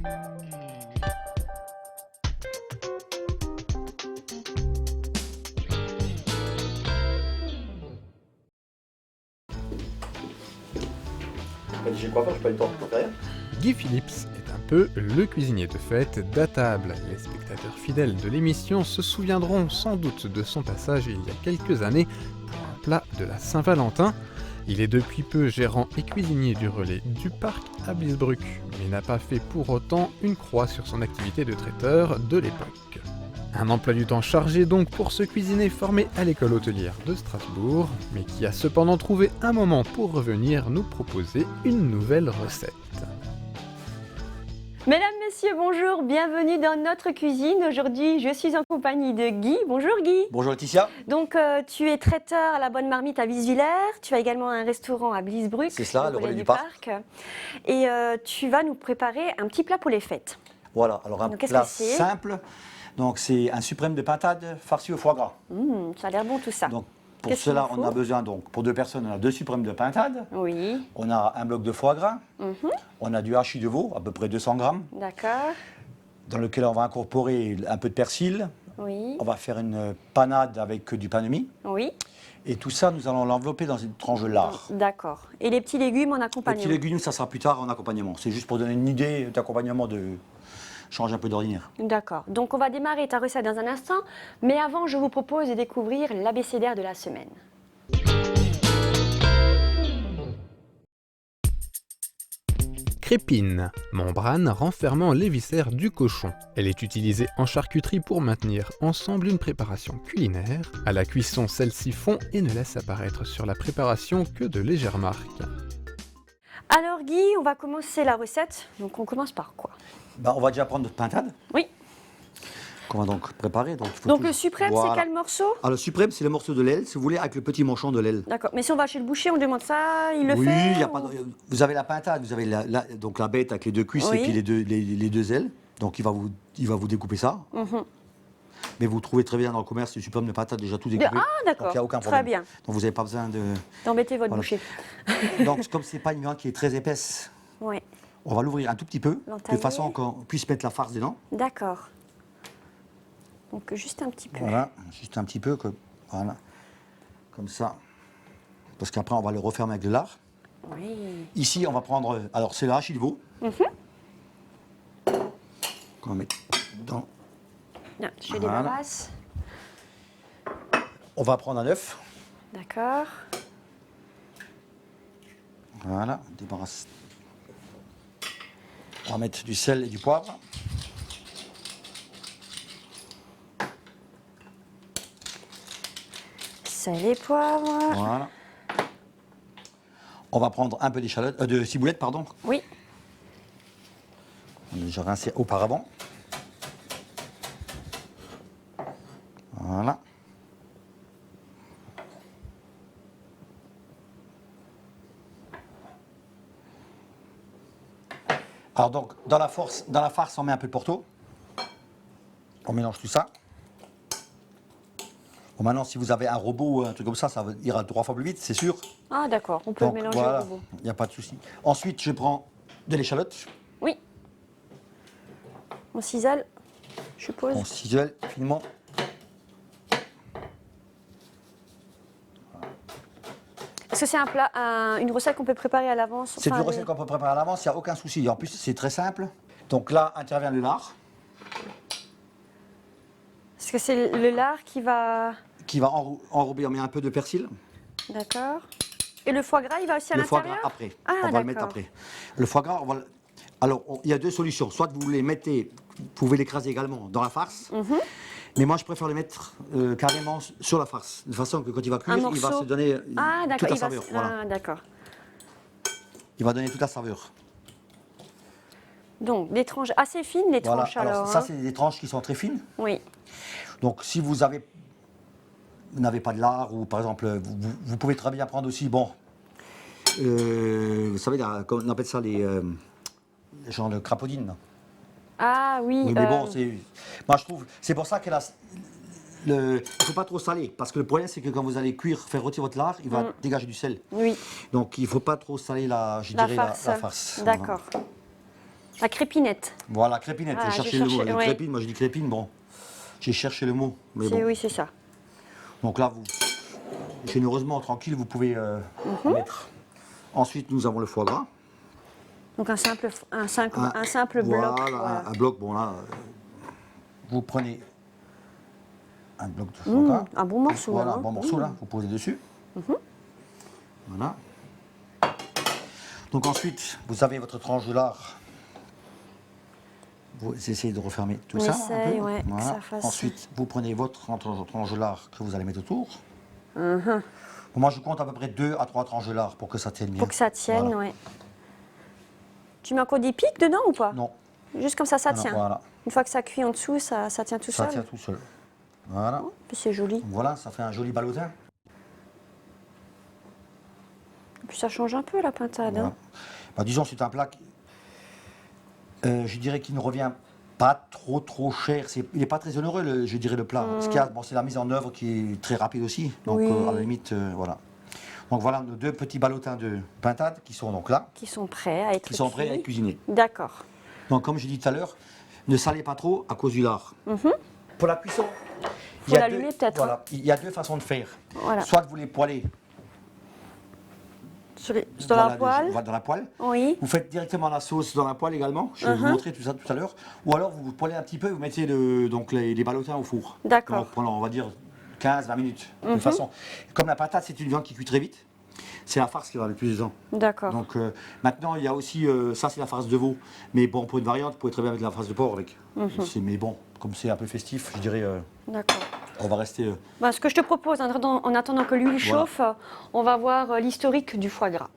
J'ai quoi faire, je pas eu le temps de faire. Guy Phillips est un peu le cuisinier de fête d'Atable. Les spectateurs fidèles de l'émission se souviendront sans doute de son passage il y a quelques années pour un plat de la Saint-Valentin. Il est depuis peu gérant et cuisinier du relais du parc à Bliesbruck, mais n'a pas fait pour autant une croix sur son activité de traiteur de l'époque. Un emploi du temps chargé donc pour ce cuisinier formé à l'école hôtelière de Strasbourg, mais qui a cependant trouvé un moment pour revenir nous proposer une nouvelle recette. Mesdames, Messieurs, bonjour, bienvenue dans notre cuisine. Aujourd'hui, je suis en compagnie de Guy. Bonjour Guy. Bonjour Laetitia. Donc, tu es traiteur à la Bonne Marmite à Wieswiller. Tu as également un restaurant à Bliesbruck. C'est cela, le relais du parc. Et tu vas nous préparer un petit plat pour les fêtes. Voilà, alors un Donc, plat simple. Donc c'est un suprême de pintade farci au foie gras. Ça a l'air bon tout ça. Donc pour cela, on a besoin, donc pour 2 personnes, on a 2 suprêmes de pintade. Oui. On a un bloc de foie gras. On a du hachis de veau, à peu près 200 grammes. D'accord. Dans lequel on va incorporer un peu de persil. Oui. On va faire une panade avec du pain de mie. Oui. Et tout ça, nous allons l'envelopper dans une tranche de lard. D'accord. Et les petits légumes en Les accompagnement? petits légumes, ça sera plus tard en accompagnement. C'est juste pour donner une idée d'accompagnement de change un peu d'ordinaire. D'accord. Donc on va démarrer ta recette dans un instant. Mais avant, je vous propose de découvrir l'abécédaire de la semaine. Crépine, membrane renfermant les viscères du cochon. Elle est utilisée en charcuterie pour maintenir ensemble une préparation culinaire. À la cuisson, celle-ci fond et ne laisse apparaître sur la préparation que de légères marques. Alors Guy, on va commencer la recette. Donc on commence par quoi? On va déjà prendre notre pintade. Oui. Qu'on va donc préparer. Donc le suprême, c'est quel morceau? Alors le suprême, c'est le morceau de l'aile, si vous voulez, avec le petit manchon de l'aile. D'accord. Mais si on va chez le boucher, on demande ça, il le fait? Oui, y a pas vous avez la pintade, vous avez donc la bête avec les 2 cuisses et puis les 2 ailes. Donc il va vous découper ça. Mais vous trouvez très bien dans le commerce le suprême de pintade déjà tout découpé. Ah d'accord, donc il n'y a aucun problème. Très bien. Donc vous n'avez pas besoin d'embêter votre boucher. Donc comme ce n'est pas une viande qui est très épaisse, on va l'ouvrir un tout petit peu, de façon qu'on puisse mettre la farce dedans. D'accord. Donc juste un petit peu. Voilà, juste un petit peu, voilà, comme ça. Parce qu'après on va le refermer avec de lard. Oui. Ici on va prendre, alors c'est le hachis de veau. Qu'on va mettre dans. Non, je débarrasse. On va prendre un œuf. D'accord. Voilà, on débarrasse. On va mettre du sel et du poivre. Sel et poivre. Voilà. On va prendre un peu d'échalote, de ciboulette, pardon. Oui. On a déjà rincé auparavant. Voilà. Alors donc, dans la farce, on met un peu de Porto. On mélange tout ça. Bon, maintenant, si vous avez un robot ou un truc comme ça ira 3 fois plus vite, c'est sûr. Ah d'accord, on peut le mélanger au robot. Il n'y a pas de souci. Ensuite, je prends de l'échalote. Oui. On cisèle, je suppose. On cisèle finement. Est-ce que c'est un plat, une recette qu'on peut préparer à l'avance? C'est une recette qu'on peut préparer à l'avance, il n'y a aucun souci. En plus, c'est très simple. Donc là, intervient le lard. Est-ce que c'est le lard qui va... Qui va enrober, on met un peu de persil. D'accord. Et le foie gras, il va aussi à l'intérieur? Le foie gras après. Ah, on va le mettre après. Le foie gras, alors il y a 2 solutions. Soit vous les mettez, vous pouvez l'écraser également dans la farce. Mais moi, je préfère le mettre carrément sur la farce. De façon que quand il va cuire, il va se donner toute la saveur. Ah, d'accord. Il va donner toute la saveur. Donc, des tranches assez fines, les tranches alors. Ça, c'est des tranches qui sont très fines. Oui. Donc, si vous n'avez pas de lard, ou par exemple, vous pouvez très bien prendre aussi, vous savez, on appelle ça les genre de crapaudine. Ah oui. Mais bon, moi je trouve, c'est pour ça qu'il ne faut pas trop saler, parce que le problème c'est que quand vous allez faire rôtir votre lard, il va dégager du sel. Oui. Donc il ne faut pas trop saler la farce. D'accord. La crépinette. Voilà, crépinette, Ah, j'ai cherché j'ai le mot. cherché, Le ouais. crépine, moi je dis crépine, bon. J'ai cherché le mot, mais bon. Oui, c'est ça. Donc là, vous, généreusement, tranquille, vous pouvez en mettre. Ensuite, nous avons le foie gras. Donc un simple bloc. Voilà, Voilà. un bloc, bon là, vous prenez un bloc de foie gras. Un bon morceau. Voilà, hein. un bon morceau là, vous posez dessus. Voilà. Donc ensuite, vous avez votre tranche de lard. Vous essayez de refermer tout On ça. essaye, un peu. ouais, que Voilà. ça fasse- Ensuite, vous prenez votre tranche de lard que vous allez mettre autour. Bon, moi, je compte à peu près 2 à 3 tranches de lard pour que ça tienne bien. Pour que ça tienne, Voilà. ouais. Tu mets encore des pics dedans ou pas? Non, Juste comme ça non, tient. voilà. Une fois que ça cuit en dessous, ça tient tout Ça seul. tient tout seul. Voilà. Puis c'est joli. Donc voilà, ça fait un joli ballotin. Puis ça change un peu la pintade. Voilà. Hein. Bah, disons, c'est un plat qui, je dirais qu'il ne revient pas trop cher. Il n'est pas très onéreux, je dirais, le plat. Ce qu'il y a, bon, c'est la mise en œuvre qui est très rapide aussi. Donc, Oui. à la limite, voilà. Donc voilà nos 2 petits ballotins de pintade qui sont donc là, Qui sont prêts à être qui sont prêts à cuits. être cuisinés. D'accord. Donc comme je dis tout à l'heure, ne salez pas trop à cause du lard. Pour la cuisson, Faut l'allumer peut-être, Voilà, il y a 2 façons de faire. Voilà. Soit vous les poêlez Dans la poêle. dans la poêle. Oui. Vous faites directement la sauce dans la poêle également. Je vais vous montrer tout ça tout à l'heure. Ou alors vous poêlez un petit peu, vous mettez donc les ballotins au four. D'accord. Donc, pendant, on va dire 15-20 minutes. De façon, comme la patate, c'est une viande qui cuit très vite. C'est la farce qui va le plus de temps. D'accord. Donc maintenant, il y a aussi, ça c'est la farce de veau. Mais bon, pour une variante, vous pouvez très bien mettre la farce de porc avec. Mais bon, comme c'est un peu festif, je dirais, D'accord. on va rester... Bah, ce que je te propose, en attendant que l'huile Voilà. chauffe, on va voir l'historique du foie gras.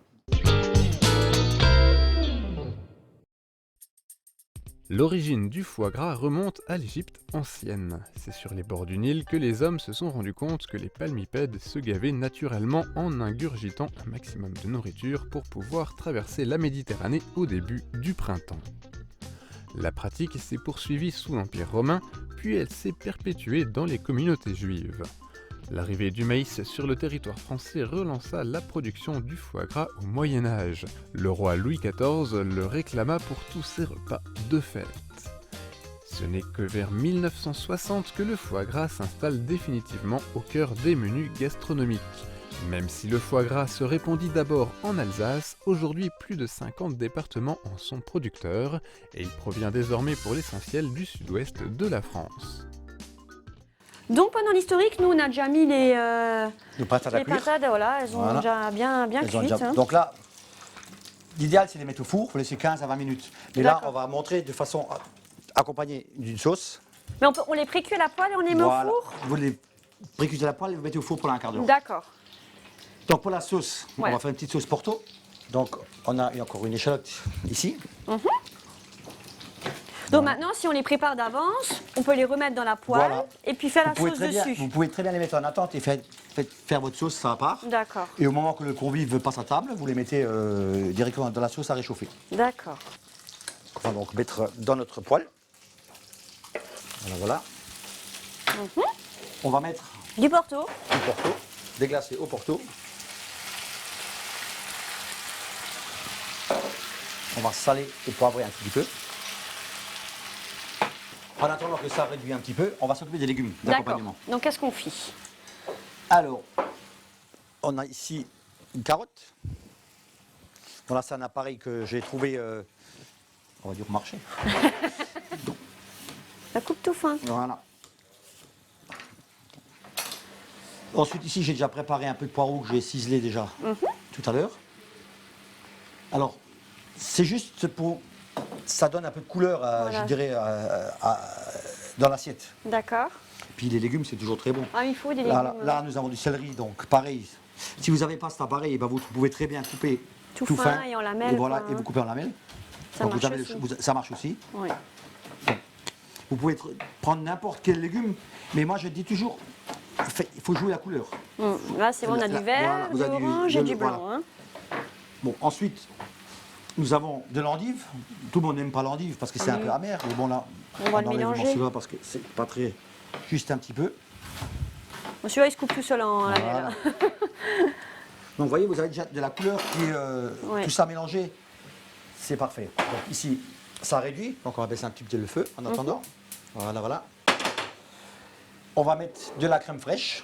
L'origine du foie gras remonte à l'Égypte ancienne. C'est sur les bords du Nil que les hommes se sont rendus compte que les palmipèdes se gavaient naturellement en ingurgitant un maximum de nourriture pour pouvoir traverser la Méditerranée au début du printemps. La pratique s'est poursuivie sous l'Empire romain, puis elle s'est perpétuée dans les communautés juives. L'arrivée du maïs sur le territoire français relança la production du foie gras au Moyen-Âge. Le roi Louis XIV le réclama pour tous ses repas de fête. Ce n'est que vers 1960 que le foie gras s'installe définitivement au cœur des menus gastronomiques. Même si le foie gras se répandit d'abord en Alsace, aujourd'hui plus de 50 départements en sont producteurs et il provient désormais pour l'essentiel du sud-ouest de la France. Donc pendant l'historique, nous on a déjà mis les pintades à cuire. pintades, voilà, elles ont Voilà. déjà bien Elles ont cuites. déjà- hein. Donc là, l'idéal c'est de les mettre au four, il faut laisser 15 à 20 minutes. Mais là, D'accord. on va montrer de façon accompagnée d'une sauce. Mais on les précuit à la poêle et on les met Voilà. au four. Vous les précuisez à la poêle et vous mettez au four pendant un quart d'heure. D'accord. Donc pour la sauce, Ouais. on va faire une petite sauce Porto. Donc on a encore une échalote ici. Donc maintenant, si on les prépare d'avance, on peut les remettre dans la poêle Voilà. et puis faire la Vous pouvez, sauce très bien, dessus. vous pouvez très bien les mettre en attente et faire votre sauce, ça part. D'accord. Et au moment que le convive passe à table, vous les mettez directement dans la sauce à réchauffer. D'accord. On va donc mettre dans notre poêle. Voilà. On va mettre Du Porto. du Porto, déglacé au Porto. On va saler et poivrer un petit peu. En attendant que ça réduise un petit peu, on va s'occuper des légumes D'accord. d'accompagnement. Donc qu'est-ce qu'on fait? Alors, on a ici une carotte. Voilà, c'est un appareil que j'ai trouvé, on va dire, au marché. La coupe tout fin. Voilà. Ensuite, ici, j'ai déjà préparé un peu de poireaux que j'ai ciselé déjà tout à l'heure. Alors, c'est juste pour... Ça donne un peu de couleur, Voilà. je dirais, dans l'assiette. D'accord. Puis les légumes, c'est toujours très bon. Ah, il faut des légumes. Là, nous avons du céleri, donc pareil. Si vous n'avez pas cet appareil, eh ben, vous pouvez très bien couper Tout fin et en lamelles, Et voilà, quoi, et hein. vous coupez en lamelles. Ça Donc, marche vous avez aussi. ça marche aussi. Oui. Vous pouvez prendre n'importe quel légume, mais moi je dis toujours, il faut jouer la couleur. Là, c'est bon, on a du vert, Voilà, vous du avez du- orange et de- du blanc. voilà. hein. Bon, ensuite, nous avons de l'endive. Tout le monde n'aime pas l'endive parce que c'est un peu amer. Mais bon, là, On va le enlève mélanger. celui-là parce que c'est pas très. Juste un petit peu. Bon, celui-là, il se coupe tout seul en lamelles. Voilà. Donc, vous voyez, vous avez déjà de la couleur qui est. Ouais. Tout ça mélangé, c'est parfait. Donc, ici, ça réduit, donc on va baisser un petit peu le feu en attendant. Voilà, voilà. On va mettre de la crème fraîche.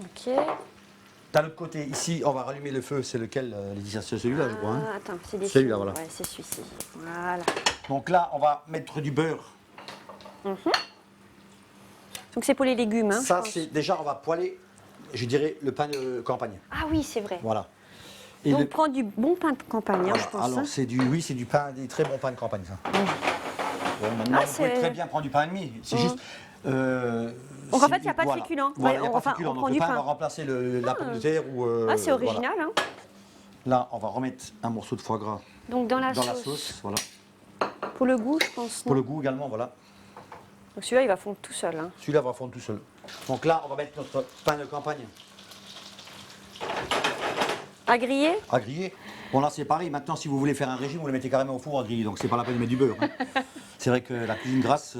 Ok. D'un autre côté, ici, on va rallumer le feu. C'est lequel, Laetitia? C'est celui-là, je crois. Hein. Attends, c'est des Celui-là, voilà. Ouais, c'est celui-ci. Voilà. Donc là, on va mettre du beurre. Donc c'est pour les légumes, hein, Ça, je pense. c'est déjà, on va poêler, je dirais, le pain de campagne. Ah oui, c'est vrai. Voilà. Et Donc prends du bon pain de campagne, hein, voilà. je pense. Alors, hein. c'est du pain, des très bons pains de campagne, ça. Bon, maintenant, Ah, vous pouvez c'est- très bien prendre du pain et demi. C'est juste. Donc en fait, il n'y a pas de féculents. Voilà, il n'y a Ouais, pas enfin, de féculents. on Donc prend le du pain pain. va remplacer la pomme de terre ou. Ah, c'est voilà. original, hein. Là, on va remettre un morceau de foie gras Donc dans la dans sauce. la sauce. Voilà. Pour le goût, je pense. Pour non le goût également, voilà. Donc celui-là, il va fondre tout seul. Hein. Celui-là va fondre tout seul. Donc là, on va mettre notre pain de campagne À griller. à griller. Bon, là, c'est pareil. Maintenant, si vous voulez faire un régime, vous le mettez carrément au four à griller. Donc, c'est pas la peine de mettre du beurre. Hein. C'est vrai que la cuisine grasse,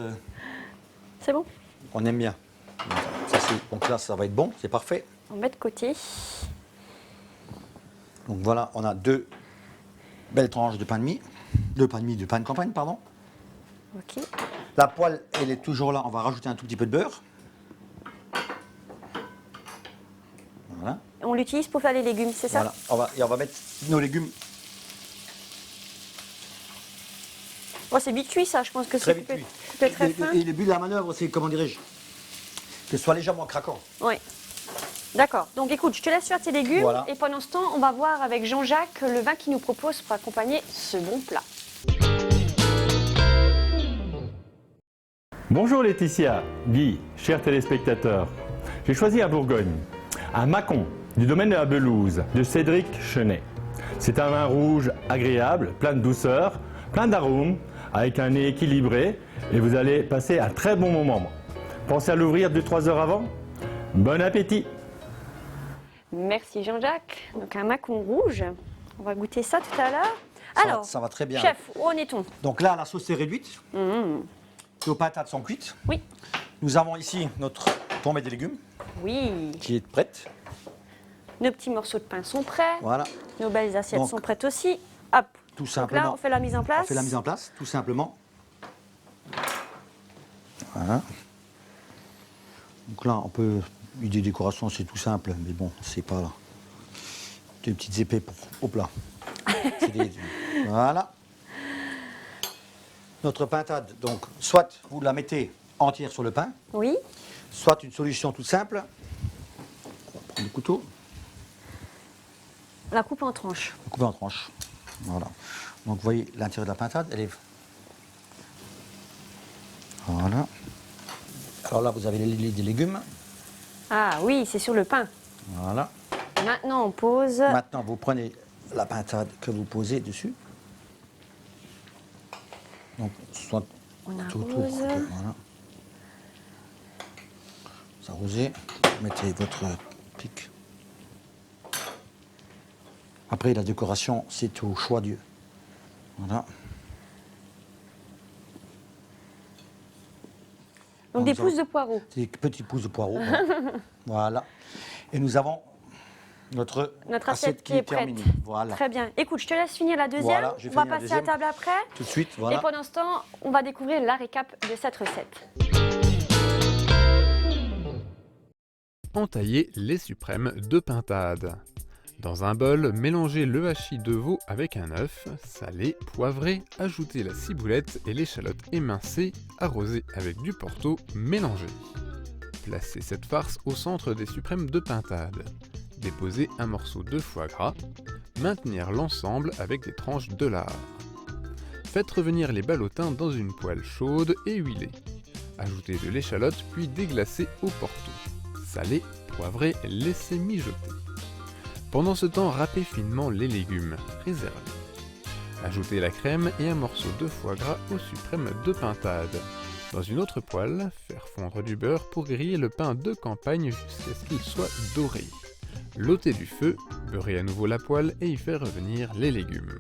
C'est bon. on aime bien. Donc là, ça va être bon. C'est parfait. On met de côté. Donc voilà, on a 2 belles tranches de pain de mie. De pain de campagne, pardon. Ok. La poêle, elle est toujours là. On va rajouter un tout petit peu de beurre. Voilà. On l'utilise pour faire les légumes, c'est ça? Voilà. On va mettre nos légumes Oh, c'est vite cuit, ça. Je pense que très c'est vite cuits. coupé très fin. Et le but de la manœuvre, c'est, comment dirais-je, que ce soit légèrement craquant. Oui. D'accord. Donc écoute, je te laisse faire tes légumes. Voilà. Et pendant ce temps, on va voir avec Jean-Jacques le vin qu'il nous propose pour accompagner ce bon plat. Bonjour Laetitia, Guy, chers téléspectateurs. J'ai choisi un Bourgogne, un Mâcon, du domaine de la Belouse, de Cédric Chenet. C'est un vin rouge agréable, plein de douceur, plein d'arômes, avec un nez équilibré, et vous allez passer un très bon moment. Pensez à l'ouvrir 2-3 heures avant. Bon appétit! Merci Jean-Jacques. Donc un Mâcon rouge. On va goûter ça tout à l'heure. Alors, Ça va très bien. chef, où en est-on? Donc là, la sauce est réduite. Nos patates sont cuites. Oui. Nous avons ici notre tombée des légumes Oui. qui est prête. Nos petits morceaux de pain sont prêts. Voilà, Nos belles assiettes Donc, sont prêtes aussi. Hop. tout Donc simplement. là, on fait la mise en place. On fait la mise en place, tout simplement. Voilà. Donc là, on peut. Des décorations, c'est tout simple, mais bon, c'est pas des petites épées au plat. Voilà. Notre pintade, donc, soit vous la mettez entière sur le pain, Oui. soit une solution toute simple. On va prendre le couteau, La coupe en tranches. le couper en tranches. Voilà. Donc, vous voyez, l'intérieur de la pintade, elle est. Voilà. Alors là, vous avez des légumes. Ah oui, c'est sur le pain. Voilà. Maintenant, on pose. Maintenant, vous prenez la pintade que vous posez dessus. Donc, soit On tout autour. arrose. Voilà. Vous arrosez, mettez votre pic. Après, la décoration, c'est au choix Dieu. Voilà. Donc des nous avons pousses de poireaux. Des petits pousses de poireaux. Voilà. Voilà. Et nous avons notre Assiette qui est prête. terminée. Voilà. Très bien. Écoute, je te laisse finir la deuxième. Voilà, je on va finis la passer à deuxième. table après. Tout de suite, Et voilà. pendant ce temps, on va découvrir la récap de cette recette. Entailler les suprêmes de pintade. Dans un bol, mélangez le hachis de veau avec un œuf, salé, poivré, ajoutez la ciboulette et l'échalote émincée, arrosée avec du porto, mélangez. Placez cette farce au centre des suprêmes de pintade. Déposez un morceau de foie gras. Maintenir l'ensemble avec des tranches de lard. Faites revenir les ballotins dans une poêle chaude et huilée. Ajoutez de l'échalote puis déglacez au porto. Salez, poivrez, laissez mijoter. Pendant ce temps, râpez finement les légumes, réservez. Ajoutez la crème et un morceau de foie gras au suprême de pintade. Dans une autre poêle, faire fondre du beurre pour griller le pain de campagne jusqu'à ce qu'il soit doré. L'ôter du feu, beurrer à nouveau la poêle et y faire revenir les légumes.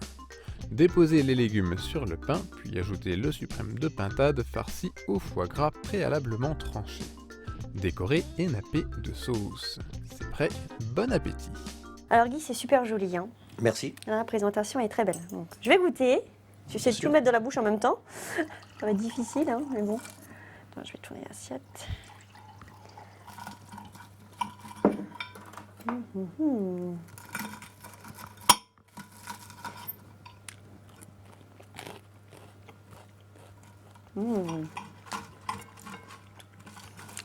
Déposez les légumes sur le pain, puis ajoutez le suprême de pintade farci au foie gras préalablement tranché. Décorez et nappez de sauce. C'est prêt, bon appétit! Alors Guy, c'est super joli. Hein. Merci. La présentation est très belle. Donc, je vais goûter. J'essaie de sûr. tout mettre dans la bouche en même temps. Ça va être difficile, hein, mais bon. Attends, je vais tourner l'assiette.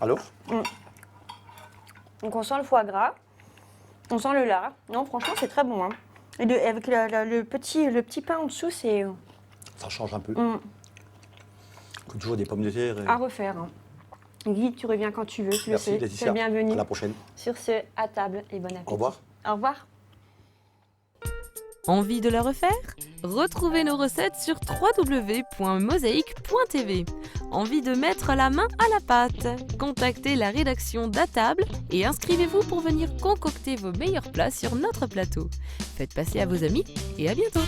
Alors? Donc on sent le foie gras, on sent le lard. Non, franchement, c'est très bon. Hein. Et avec le petit pain en dessous, c'est Ça change un peu. Comme toujours des pommes de terre. à refaire. Hein. Guy, tu reviens quand tu veux, tu le Merci sais. Laetitia. T'es le bienvenu. À la prochaine. Sur ce, à table et bon appétit. Au revoir. Au revoir. Envie de la refaire? Retrouvez nos recettes sur www.mosaïque.tv. Envie de mettre la main à la pâte? Contactez la rédaction d'Atable et inscrivez-vous pour venir concocter vos meilleurs plats sur notre plateau. Faites passer à vos amis et à bientôt!